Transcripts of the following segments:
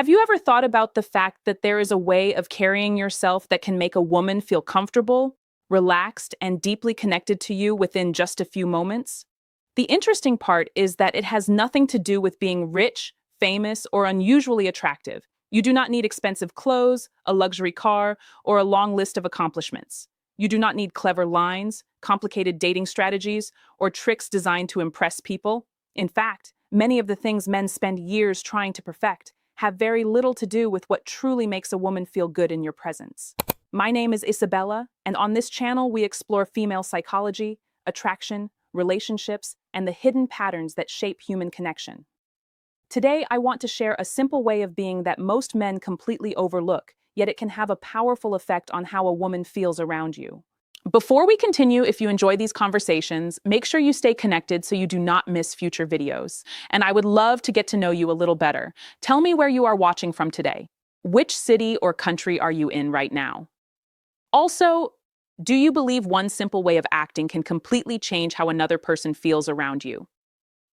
Have you ever thought about the fact that there is a way of carrying yourself that can make a woman feel comfortable, relaxed, and deeply connected to you within just a few moments? The interesting part is that it has nothing to do with being rich, famous, or unusually attractive. You do not need expensive clothes, a luxury car, or a long list of accomplishments. You do not need clever lines, complicated dating strategies, or tricks designed to impress people. In fact, many of the things men spend years trying to perfect have very little to do with what truly makes a woman feel good in your presence. My name is Isabella, and on this channel we explore female psychology, attraction, relationships, and the hidden patterns that shape human connection. Today, I want to share a simple way of being that most men completely overlook, yet it can have a powerful effect on how a woman feels around you. Before we continue, if you enjoy these conversations, make sure you stay connected so you do not miss future videos. And I would love to get to know you a little better. Tell me where you are watching from today. Which city or country are you in right now? Also, do you believe one simple way of acting can completely change how another person feels around you?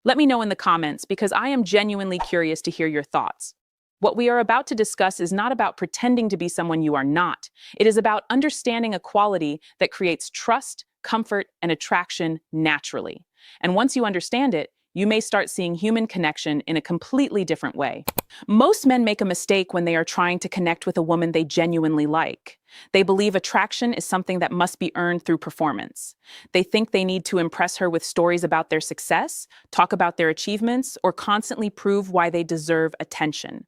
Let me know in the comments because I am genuinely curious to hear your thoughts. What we are about to discuss is not about pretending to be someone you are not. It is about understanding a quality that creates trust, comfort, and attraction naturally. And once you understand it, you may start seeing human connection in a completely different way. Most men make a mistake when they are trying to connect with a woman they genuinely like. They believe attraction is something that must be earned through performance. They think they need to impress her with stories about their success, talk about their achievements, or constantly prove why they deserve attention.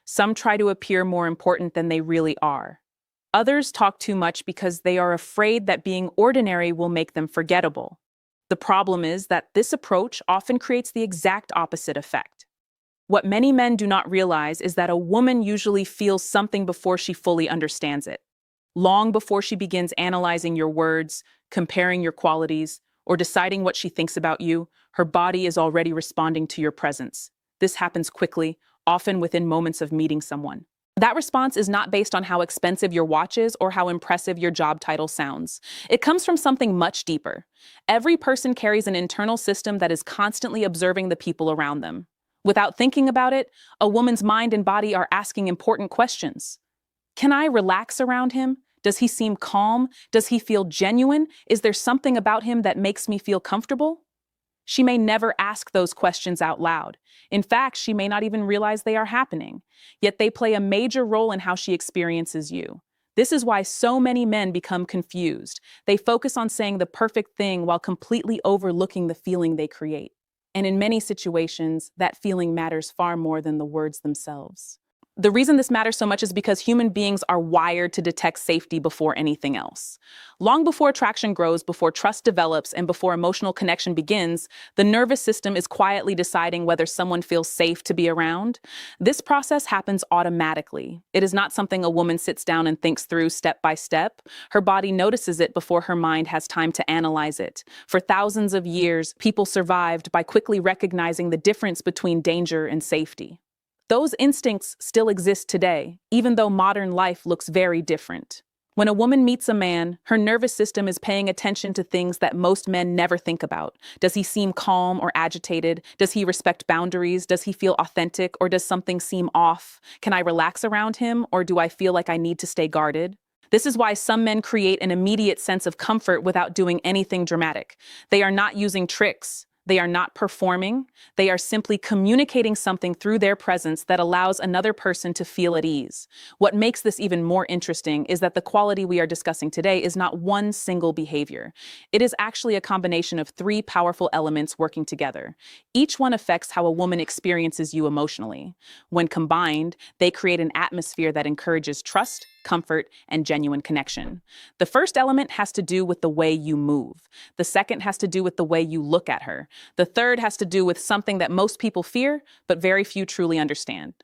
Some try to appear more important than they really are. Others talk too much because they are afraid that being ordinary will make them forgettable. The problem is that this approach often creates the exact opposite effect. What many men do not realize is that a woman usually feels something before she fully understands it. Long before she begins analyzing your words, comparing your qualities, or deciding what she thinks about you, her body is already responding to your presence. This happens quickly, often within moments of meeting someone. That response is not based on how expensive your watch is or how impressive your job title sounds. It comes from something much deeper. Every person carries an internal system that is constantly observing the people around them. Without thinking about it, a woman's mind and body are asking important questions. Can I relax around him? Does he seem calm? Does he feel genuine? Is there something about him that makes me feel comfortable? She may never ask those questions out loud. In fact, she may not even realize they are happening. Yet they play a major role in how she experiences you. This is why so many men become confused. They focus on saying the perfect thing while completely overlooking the feeling they create. And in many situations, that feeling matters far more than the words themselves. The reason this matters so much is because human beings are wired to detect safety before anything else. Long before attraction grows, before trust develops, and before emotional connection begins, the nervous system is quietly deciding whether someone feels safe to be around. This process happens automatically. It is not something a woman sits down and thinks through step by step. Her body notices it before her mind has time to analyze it. For thousands of years, people survived by quickly recognizing the difference between danger and safety. Those instincts still exist today, even though modern life looks very different. When a woman meets a man, her nervous system is paying attention to things that most men never think about. Does he seem calm or agitated? Does he respect boundaries? Does he feel authentic, or does something seem off? Can I relax around him, or do I feel like I need to stay guarded? This is why some men create an immediate sense of comfort without doing anything dramatic. They are not using tricks. They are not performing. They are simply communicating something through their presence that allows another person to feel at ease. What makes this even more interesting is that the quality we are discussing today is not one single behavior. It is actually a combination of three powerful elements working together. Each one affects how a woman experiences you emotionally. When combined, they create an atmosphere that encourages trust, comfort, and genuine connection. The first element has to do with the way you move. The second has to do with the way you look at her. The third has to do with something that most people fear, but very few truly understand.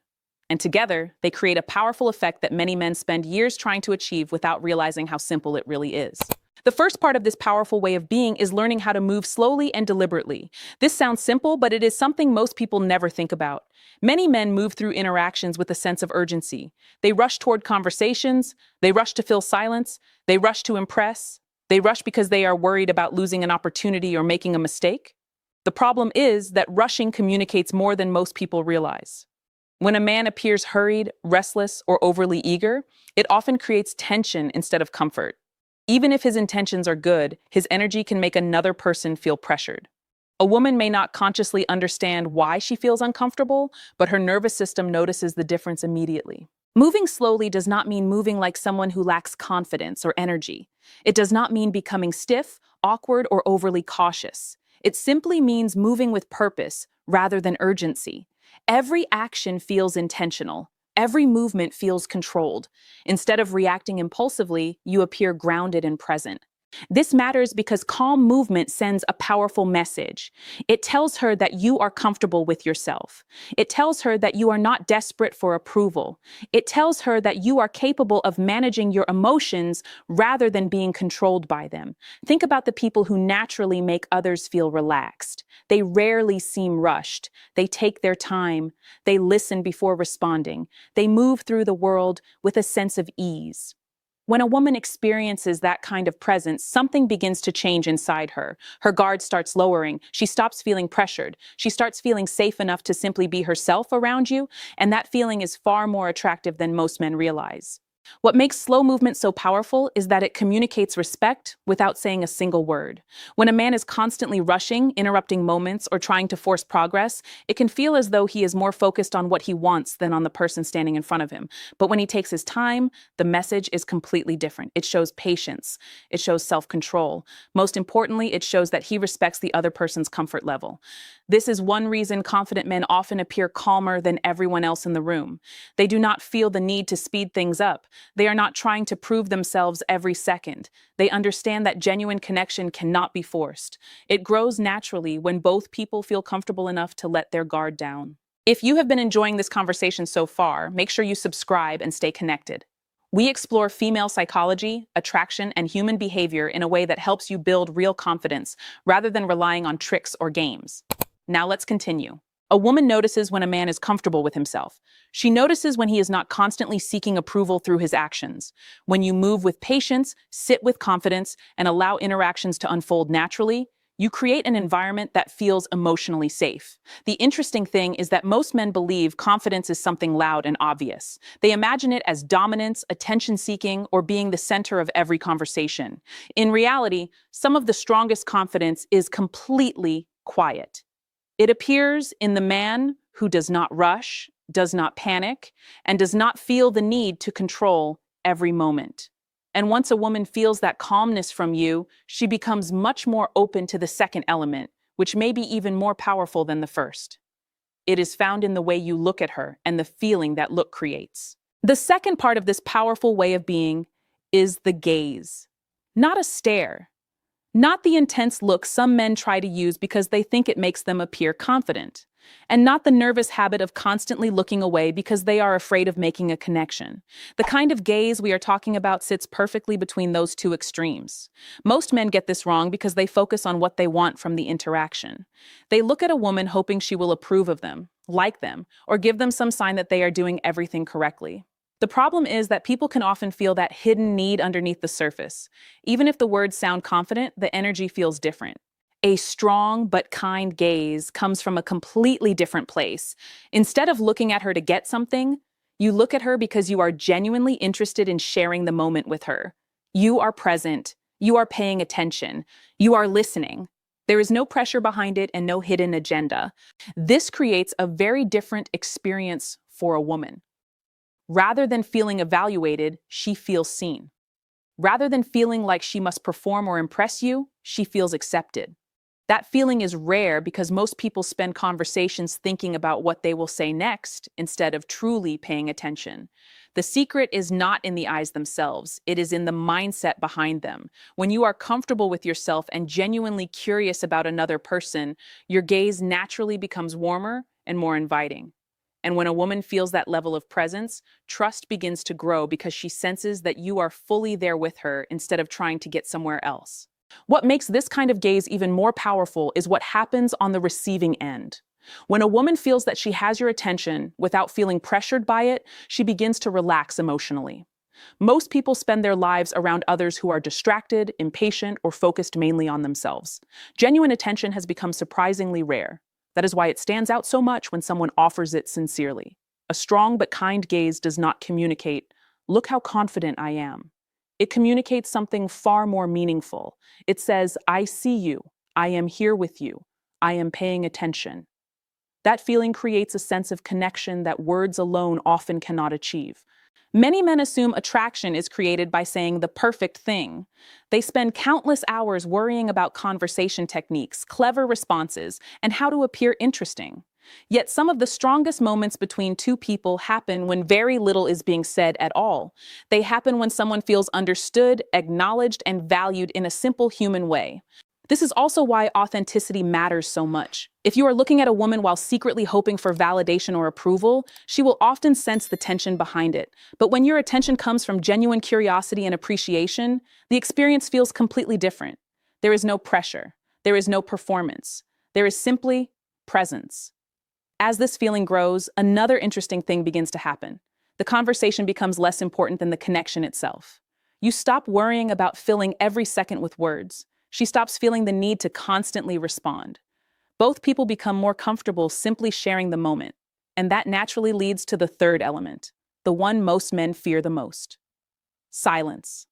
And together, they create a powerful effect that many men spend years trying to achieve without realizing how simple it really is. The first part of this powerful way of being is learning how to move slowly and deliberately. This sounds simple, but it is something most people never think about. Many men move through interactions with a sense of urgency. They rush toward conversations, they rush to fill silence, they rush to impress, they rush because they are worried about losing an opportunity or making a mistake. The problem is that rushing communicates more than most people realize. When a man appears hurried, restless, or overly eager, it often creates tension instead of comfort. Even if his intentions are good, his energy can make another person feel pressured. A woman may not consciously understand why she feels uncomfortable, but her nervous system notices the difference immediately. Moving slowly does not mean moving like someone who lacks confidence or energy. It does not mean becoming stiff, awkward, or overly cautious. It simply means moving with purpose rather than urgency. Every action feels intentional. Every movement feels controlled. Instead of reacting impulsively, you appear grounded and present. This matters because calm movement sends a powerful message. It tells her that you are comfortable with yourself. It tells her that you are not desperate for approval. It tells her that you are capable of managing your emotions rather than being controlled by them. Think about the people who naturally make others feel relaxed. They rarely seem rushed. They take their time. They listen before responding. They move through the world with a sense of ease. When a woman experiences that kind of presence, something begins to change inside her. Her guard starts lowering. She stops feeling pressured. She starts feeling safe enough to simply be herself around you, and that feeling is far more attractive than most men realize. What makes slow movement so powerful is that it communicates respect without saying a single word. When a man is constantly rushing, interrupting moments, or trying to force progress, it can feel as though he is more focused on what he wants than on the person standing in front of him. But when he takes his time, the message is completely different. It shows patience. It shows self-control. Most importantly, it shows that he respects the other person's comfort level. This is one reason confident men often appear calmer than everyone else in the room. They do not feel the need to speed things up. They are not trying to prove themselves every second. They understand that genuine connection cannot be forced. It grows naturally when both people feel comfortable enough to let their guard down. If you have been enjoying this conversation so far, make sure you subscribe and stay connected. We explore female psychology, attraction, and human behavior in a way that helps you build real confidence rather than relying on tricks or games. Now let's continue. A woman notices when a man is comfortable with himself. She notices when he is not constantly seeking approval through his actions. When you move with patience, sit with confidence, and allow interactions to unfold naturally, you create an environment that feels emotionally safe. The interesting thing is that most men believe confidence is something loud and obvious. They imagine it as dominance, attention-seeking, or being the center of every conversation. In reality, some of the strongest confidence is completely quiet. It appears in the man who does not rush, does not panic, and does not feel the need to control every moment. And once a woman feels that calmness from you, she becomes much more open to the second element, which may be even more powerful than the first. It is found in the way you look at her and the feeling that look creates. The second part of this powerful way of being is the gaze. Not a stare. Not the intense look some men try to use because they think it makes them appear confident. And not the nervous habit of constantly looking away because they are afraid of making a connection. The kind of gaze we are talking about sits perfectly between those two extremes. Most men get this wrong because they focus on what they want from the interaction. They look at a woman hoping she will approve of them, like them, or give them some sign that they are doing everything correctly. The problem is that people can often feel that hidden need underneath the surface. Even if the words sound confident, the energy feels different. A strong but kind gaze comes from a completely different place. Instead of looking at her to get something, you look at her because you are genuinely interested in sharing the moment with her. You are present. You are paying attention. You are listening. There is no pressure behind it and no hidden agenda. This creates a very different experience for a woman. Rather than feeling evaluated, she feels seen. Rather than feeling like she must perform or impress you, she feels accepted. That feeling is rare because most people spend conversations thinking about what they will say next instead of truly paying attention. The secret is not in the eyes themselves, it is in the mindset behind them. When you are comfortable with yourself and genuinely curious about another person, your gaze naturally becomes warmer and more inviting. And when a woman feels that level of presence, trust begins to grow because she senses that you are fully there with her instead of trying to get somewhere else. What makes this kind of gaze even more powerful is what happens on the receiving end. When a woman feels that she has your attention without feeling pressured by it, she begins to relax emotionally. Most people spend their lives around others who are distracted, impatient, or focused mainly on themselves. Genuine attention has become surprisingly rare. That is why it stands out so much when someone offers it sincerely. A strong but kind gaze does not communicate, "Look how confident I am." It communicates something far more meaningful. It says, "I see you. I am here with you. I am paying attention." That feeling creates a sense of connection that words alone often cannot achieve. Many men assume attraction is created by saying the perfect thing. They spend countless hours worrying about conversation techniques, clever responses, and how to appear interesting. Yet some of the strongest moments between two people happen when very little is being said at all. They happen when someone feels understood, acknowledged, and valued in a simple human way. This is also why authenticity matters so much. If you are looking at a woman while secretly hoping for validation or approval, she will often sense the tension behind it. But when your attention comes from genuine curiosity and appreciation, the experience feels completely different. There is no pressure. There is no performance. There is simply presence. As this feeling grows, another interesting thing begins to happen. The conversation becomes less important than the connection itself. You stop worrying about filling every second with words. She stops feeling the need to constantly respond. Both people become more comfortable simply sharing the moment, and that naturally leads to the third element, the one most men fear the most: silence.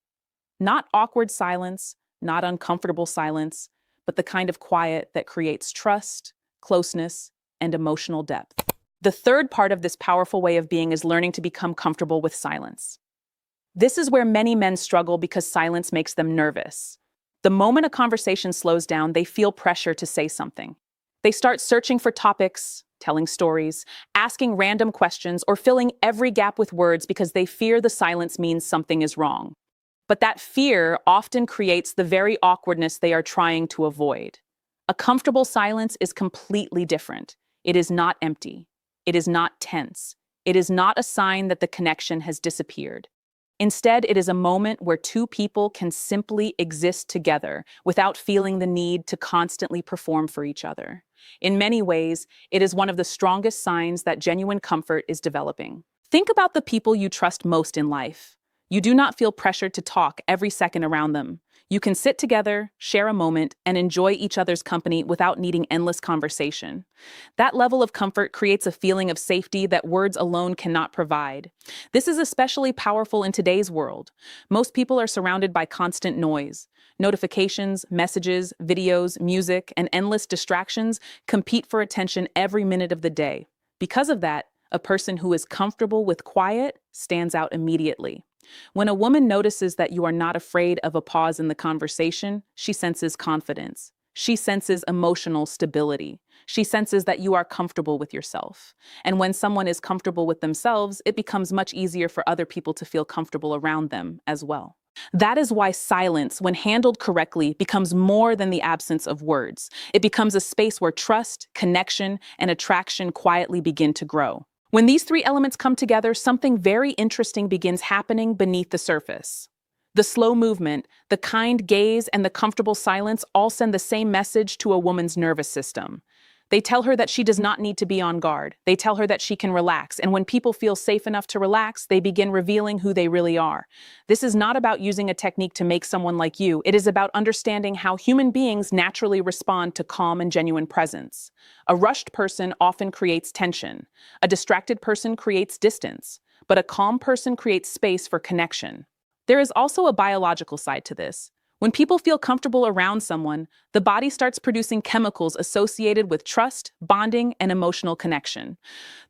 Not awkward silence, not uncomfortable silence, but the kind of quiet that creates trust, closeness, and emotional depth. The third part of this powerful way of being is learning to become comfortable with silence. This is where many men struggle because silence makes them nervous. The moment a conversation slows down, they feel pressure to say something. They start searching for topics, telling stories, asking random questions, or filling every gap with words because they fear the silence means something is wrong. But that fear often creates the very awkwardness they are trying to avoid. A comfortable silence is completely different. It is not empty. It is not tense. It is not a sign that the connection has disappeared. Instead, it is a moment where two people can simply exist together without feeling the need to constantly perform for each other. In many ways, it is one of the strongest signs that genuine comfort is developing. Think about the people you trust most in life. You do not feel pressured to talk every second around them. You can sit together, share a moment, and enjoy each other's company without needing endless conversation. That level of comfort creates a feeling of safety that words alone cannot provide. This is especially powerful in today's world. Most people are surrounded by constant noise. Notifications, messages, videos, music, and endless distractions compete for attention every minute of the day. Because of that, a person who is comfortable with quiet stands out immediately. When a woman notices that you are not afraid of a pause in the conversation, she senses confidence. She senses emotional stability. She senses that you are comfortable with yourself. And when someone is comfortable with themselves, it becomes much easier for other people to feel comfortable around them as well. That is why silence, when handled correctly, becomes more than the absence of words. It becomes a space where trust, connection, and attraction quietly begin to grow. When these three elements come together, something very interesting begins happening beneath the surface. The slow movement, the kind gaze, and the comfortable silence all send the same message to a woman's nervous system. They tell her that she does not need to be on guard. They tell her that she can relax. And when people feel safe enough to relax, they begin revealing who they really are. This is not about using a technique to make someone like you. It is about understanding how human beings naturally respond to calm and genuine presence. A rushed person often creates tension. A distracted person creates distance. But a calm person creates space for connection. There is also a biological side to this. When people feel comfortable around someone, the body starts producing chemicals associated with trust, bonding, and emotional connection.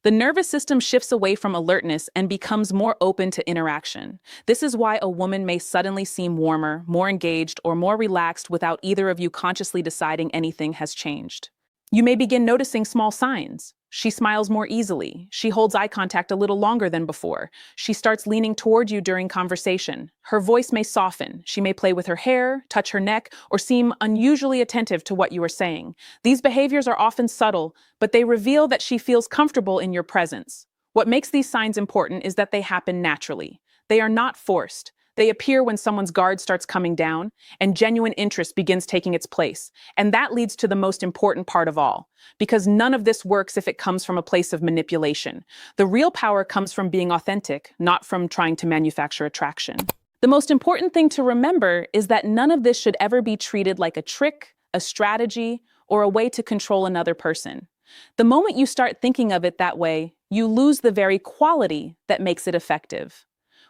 The nervous system shifts away from alertness and becomes more open to interaction. This is why a woman may suddenly seem warmer, more engaged, or more relaxed without either of you consciously deciding anything has changed. You may begin noticing small signs. She smiles more easily. She holds eye contact a little longer than before. She starts leaning toward you during conversation. Her voice may soften. She may play with her hair, touch her neck, or seem unusually attentive to what you are saying. These behaviors are often subtle, but they reveal that she feels comfortable in your presence. What makes these signs important is that they happen naturally. They are not forced. They appear when someone's guard starts coming down and genuine interest begins taking its place. And that leads to the most important part of all, because none of this works if it comes from a place of manipulation. The real power comes from being authentic, not from trying to manufacture attraction. The most important thing to remember is that none of this should ever be treated like a trick, a strategy, or a way to control another person. The moment you start thinking of it that way, you lose the very quality that makes it effective.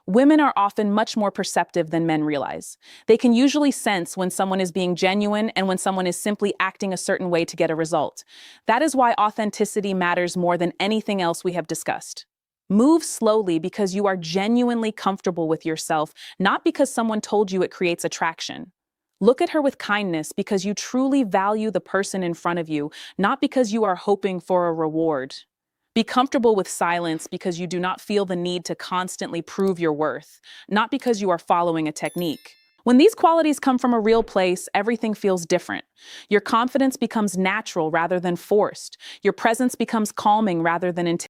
Women are often much more perceptive than men realize. They can usually sense when someone is being genuine and when someone is simply acting a certain way to get a result. That is why authenticity matters more than anything else we have discussed. Move slowly because you are genuinely comfortable with yourself, not because someone told you it creates attraction. Look at her with kindness because you truly value the person in front of you, not because you are hoping for a reward. Be comfortable with silence because you do not feel the need to constantly prove your worth, not because you are following a technique. When these qualities come from a real place, everything feels different. Your confidence becomes natural rather than forced. Your presence becomes calming rather than intimidating.